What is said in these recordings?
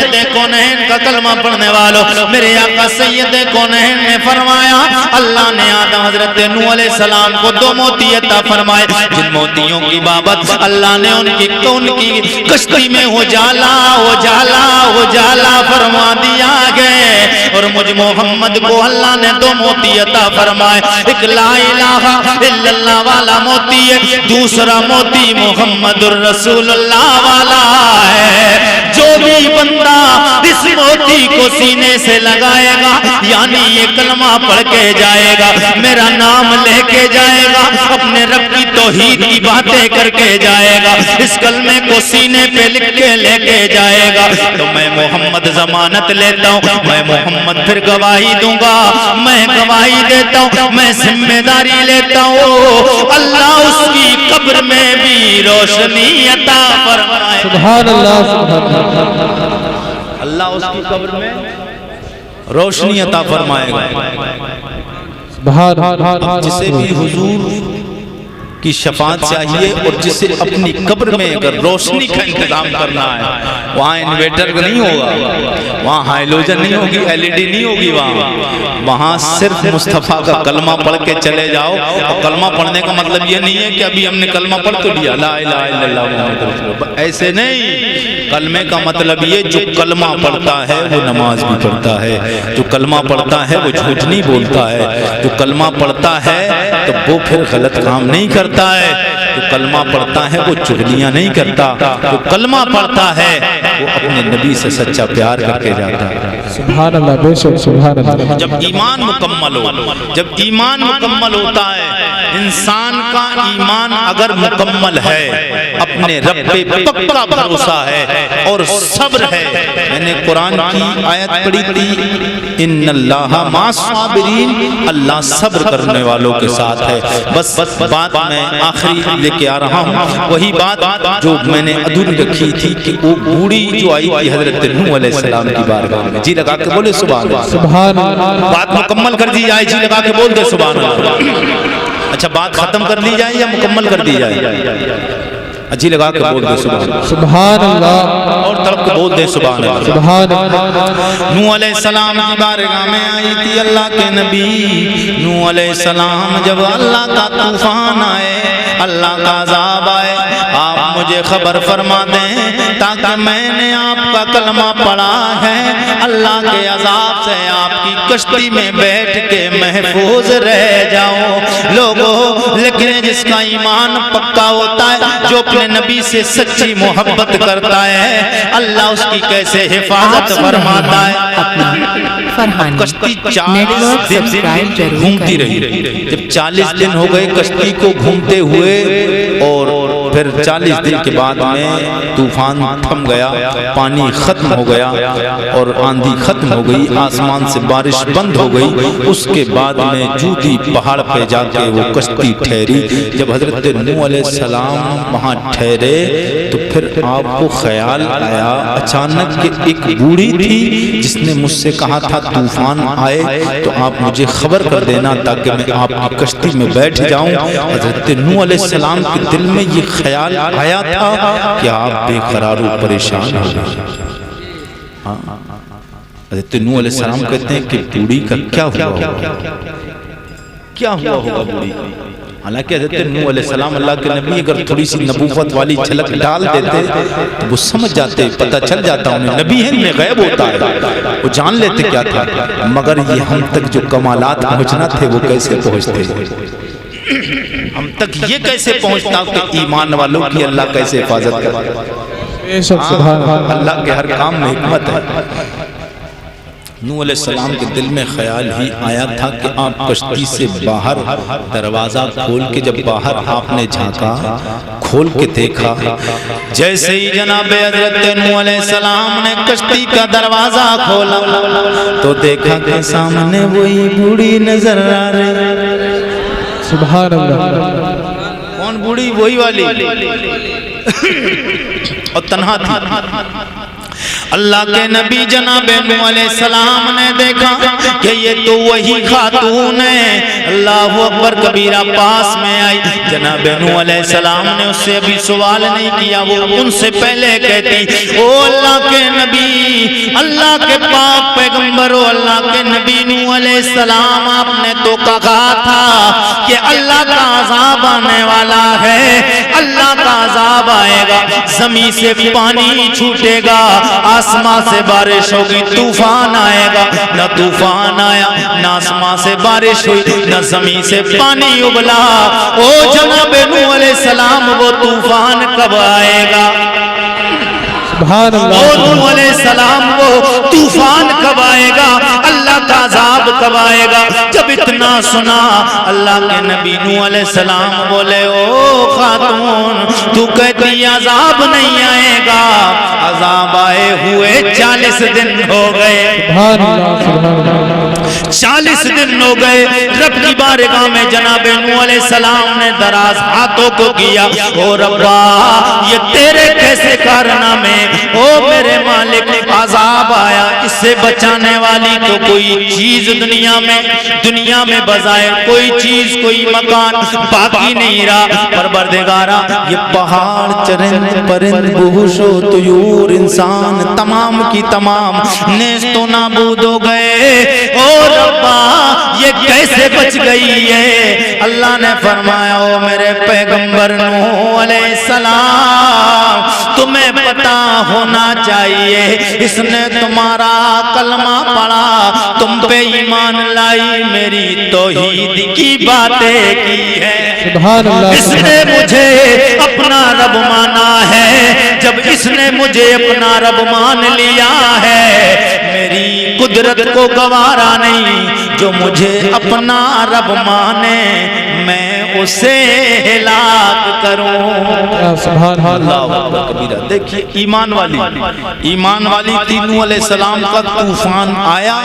سید کونین کا کلمہ پڑھنے والوں، میرے آقا سید کونین نے فرمایا اللہ نے آدم حضرت نوح علیہ السلام کو 2 موتی عطا فرمائے، جن موتیوں کی بابت اللہ نے ان کی کشتی میں اجالا فرما دیا گئے، اور مجھ محمد کو اللہ نے 2 موتی عطا فرمائے، ایک لا الہ الا اللہ والا موتی ہے، دوسرا موتی محمد الرسول اللہ والا ہے۔ جو بھی بندہ اس موتی کو سینے سے لگائے گا، یعنی یہ کلمہ پڑھ کے جائے گا، میرا نام لے کے جائے گا، اپنے رب کی توحید کی باتیں کر کے جائے گا، اس کلمے کو سینے پہ لکھ کے لے کے جائے گا، تو میں محمد ضمانت لیتا ہوں، میں محمد پھر گواہی دوں گا، میں گواہی دیتا ہوں، میں ذمہ داری لیتا ہوں، اللہ اس کی قبر میں بھی روشنی عطا فرمائے۔ سبحان اللہ سبحان اللہ، اللہ اس کی قبر میں روشنی عطا فرمائے گا۔ جسے بھی حضور کی شفاعت چاہیے اور جسے اپنی قبر میں اگر روشنی کا انتظام کرنا ہے، وہاں انویٹر نہیں ہوگا، وہاں ہائیلوجن نہیں ہوگی، LED نہیں ہوگی، وہاں صرف مصطفیٰ کا کلمہ پڑھ کے چلے جاؤ۔ اور کلمہ پڑھنے کا مطلب یہ نہیں ہے کہ ابھی ہم نے کلمہ پڑھ تو لیا لا الہ الا اللہ محمد رسول اللہ، ایسے نہیں۔ کلمے کا مطلب یہ جو کلمہ پڑھتا ہے وہ نماز بھی پڑھتا ہے، جو کلمہ پڑھتا ہے وہ جھوٹ نہیں بولتا ہے، جو کلمہ پڑھتا ہے تو وہ پھر غلط کام نہیں کرتا ہے، جو کلمہ پڑھتا ہے وہ چغلیاں نہیں کرتا، جو کلمہ پڑھتا ہے وہ اپنے نبی سے سچا پیار کر کے جاتا ہے۔ سبحان اللہ، بے شک سبحان اللہ۔ جب ایمان مکمل ہو، جب ایمان مکمل ہوتا ہے، انسان کا ایمان اگر مکمل ہے، اپنے رب پہ پکا بھروسہ ہے اور صبر ہے۔ میں نے قرآن کی آیت پڑھی تھی، ان اللہ مع الصابرین، اللہ صبر کرنے والوں کے ساتھ ہے۔ بس بات میں آخری لے کے آ رہا ہوں، وہی بات جو میں نے ادھوری رکھی تھی کہ وہ بوڑھی جو آئی تھی حضرت نوح علیہ السلام کی بارگاہ میں، جی لگا کے بولے سبحان اللہ، سبحان اللہ۔ بات مکمل کر دی جائے، جی لگا کے بول دے سبحان اللہ۔ اچھا بات ختم کر دی جائے یا مکمل کر دی جائے؟ جی لگا کے بول دے سبحان اللہ، سبحان اللہ، اور تڑپ کے بول دے سبحان اللہ۔ سبحان اللہ۔ نوح علیہ السلام کی بارگاہ میں آئی تھی اللہ کے نبی نوح علیہ السلام، جب اللہ کا طوفان آئے، اللہ کا عذاب آئے، آپ مجھے خبر فرما دیں تاکہ میں نے آپ کا کلمہ پڑھا ہے، اللہ کے عذاب سے آپ کی کشتی میں بیٹھ کے محفوظ رہ جاؤ۔ لوگوں، لیکن جس کا ایمان پکا ہوتا ہے، جو اپنے نبی سے سچی محبت کرتا ہے، اللہ اس کی کیسے حفاظت فرماتا ہے۔ کشتی 40 دن گھومتی رہی، جب 40 دن ہو گئے کشتی کو گھومتے ہوئے، اور پھر 40 دن کے بعد میں طوفان تھم گیا، پانی ختم ہو گیا اور آندھی ختم ہو گئی، آسمان سے بارش بند ہو گئی۔ اس کے بعد میں جودی پہاڑ پہ جا کے وہ کشتی ٹھہری۔ جب حضرت نوح علیہ السلام وہاں ٹھہرے تو پھر آپ کو خیال آیا اچانک کہ ایک بوڑھی تھی جس نے مجھ سے کہا تھا طوفان آئے تو آپ مجھے خبر کر دینا تاکہ میں آپ کی کشتی میں بیٹھ جاؤں۔ حضرت نوح علیہ السلام کے دل میں یہ خیال آیا تھا کہ آپ بے قرار و پریشان ہو گئے۔ حضرت نوح علیہ السلام کہتے ہیں کہ بوڑھی کا کیا ہوا ہوگا، کیا ہوا ہوگا بوڑھی کا؟ حالانکہ حضرت نوح علیہ السلام اللہ کے نبی، اگر تھوڑی سی نبوت والی چھلک ڈال دیتے تو وہ سمجھ جاتے، پتہ چل جاتا انہیں، نبی ہیں میں غیب ہوتا ہے، وہ جان لیتے کیا تھا، مگر یہ ہم تک جو کمالات پہنچنا تھے وہ کیسے پہنچتے، ہم تک یہ کیسے پہنچتا کہ ایمان والوں کی اللہ کیسے حفاظت کرتا۔ اللہ کے ہر کام میں حکمت ہے۔ نوح علیہ السلام کے دل میں خیال ہی آیا تھا کہ آپ کشتی سے باہر دروازہ کھول کے، جب باہر آپ نے جھانکا، کھول کے دیکھا، جیسے ہی جناب حضرت نوح علیہ السلام نے کشتی کا دروازہ کھولا تو دیکھا کہ سامنے وہی بوڑھی نظر آ رہی۔ سبحان اللہ۔ کون بوڑھی؟ وہی والی، اور تنہا تھی۔ اللہ کے نبی جناب نوح علیہ السلام نے دیکھا کہ یہ تو وہی خاتون ہے۔ اللہ اکبر کبیرہ پاس میں آئی، جناب نوح علیہ السلام نے اس سے ابھی سوال نہیں کیا، وہ ان سے پہلے کہتی، او اللہ کے نبی اللہ کے پاک پیغمبر و اللہ کے نبی نوح علیہ السلام آپ نے تو کہا تھا کہ اللہ کا عذاب آنے والا ہے، اللہ کا عذاب آئے گا، زمین سے پانی چھوٹے گا، آسمان سے بارش ہوگی، طوفان آئے گا، نہ طوفان آیا، نہ آسمان سے بارش ہوئی، نہ زمین سے پانی ابلا۔ او جناب نوح علیہ السلام وہ طوفان کب آئے گا؟ سبحان او اللہ نوح علیہ السلام وہ طوفان کب آئے گا؟ اللہ کا عذاب کب آئے گا؟ جب اتنا سنا اللہ کے نبی نوح علیہ السلام بولے او خاتون تو کہتی عذاب نہیں آئے گا، عذاب آئے ہوئے 40 دن ہو گئے، سبحان اللہ سبحان اللہ 40 دن ہو گئے۔ رب کی بارگاہ میں جناب نوح علیہ السلام نے دراز ہاتھوں کو کیا، او ربا یہ تیرے کیسے کارنامے، او میرے مالک عذاب آیا، اس سے بچانے والی تو کوئی چیز دنیا میں بظاہر کوئی چیز کوئی مکان باقی نہیں رہا۔ پروردگارا یہ پہاڑ چرند پرند بہوش و طیور انسان تمام کی تمام نیست و نابود ہو گئے، او ربا یہ کیسے بچ گئی ہے؟ اللہ نے فرمایا او میرے پیغمبر نوح علیہ السلام تمہیں پتا ہونا چاہیے، اس نے تمہارا کلمہ پڑھا، تم پہ ایمان لائی، میری توحید کی باتیں کی ہے، سبحان اللہ اس نے مجھے اپنا رب مانا ہے، جب اس نے مجھے اپنا رب مان لیا ہے، میری قدرت کو گوارا نہیں، جو مجھے اپنا رب مانے میں اسے ہلاک کروں۔ سبحان اللہ اللہ اکبر کبیرہ۔ دیکھیے ایمان والی تھی، نوح علیہ السلام کا طوفان آیا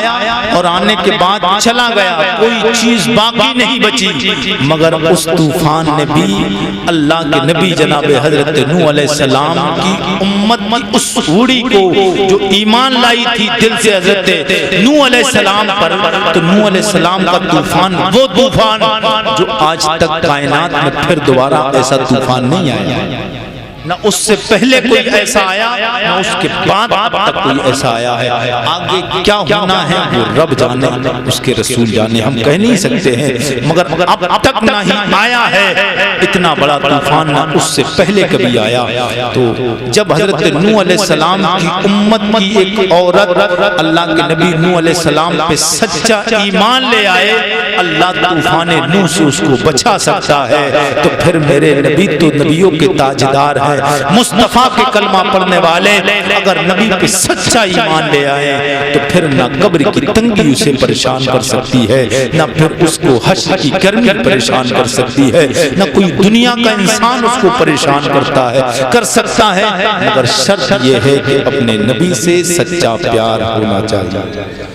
اور آنے کے بعد چلا گیا، کوئی چیز باقی نہیں بچی، مگر اس طوفان نے بھی اللہ کے نبی جناب حضرت نوح علیہ السلام کی امت کی اس ہوڑی کو جو ایمان لائی تھی دل سے حضرت نوح علیہ السلام پر، تو نوح علیہ السلام کا طوفان وہ طوفان جو آج تک کائنات میں پھر دوبارہ ایسا طوفان نہیں آیا، نہ اس سے پہلے کوئی ایسا آیا، نہ اس کے بعد اب تک کوئی ایسا آیا ہے۔ آگے کیا ہونا ہے وہ رب جانے، اس کے رسول جانے، ہم کہہ نہیں سکتے ہیں، مگر اب تک نہ ہی آیا ہے اتنا بڑا طوفان، نہ اس سے پہلے کبھی آیا۔ تو جب حضرت نوح علیہ السلام کی امت کی ایک عورت اللہ کے نبی نوح علیہ السلام پہ سچا ایمان لے آئے، اللہ طوفان نوح سے اس کو بچا سکتا ہے، تو پھر میرے نبی تو نبیوں کے تاجدار ہیں، مصطفیٰ کے کلمہ پڑھنے والے اگر نبی پہ سچا ایمان لے آئے تو پھر نہ قبر کی تنگی اسے پریشان کر سکتی ہے، نہ پھر اس کو حشر کی گرمی پریشان کر سکتی ہے، نہ کوئی دنیا کا انسان اس کو پریشان کر سکتا ہے، مگر شرط یہ ہے کہ اپنے نبی سے سچا پیار ہونا چاہیے۔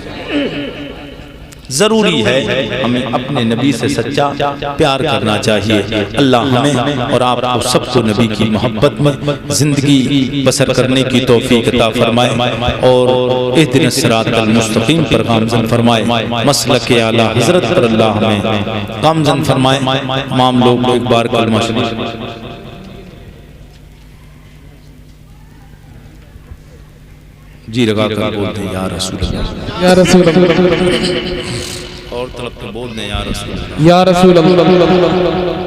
ضروری ہے ہمیں اپنے نبی سے سچا پیار کرنا چاہیے۔ اللہ ہمیں اور آپ کو سب کو نبی کی محبت میں زندگی بسر کرنے کی توفیق عطا فرمائے اور اہدنا الصراط المستقیم پر گامزن فرمائے، مسلک اعلیٰ حضرت پر اللہ ہمیں گامزن فرمائے۔ تمام لوگ ایک بار کلمہ شریف جی لگا کر بولتے ہیں یا رسول اللہ، یا رسول اللہ، اور طرف بول دیں یا رسول اللہ، یا رسول اللہ۔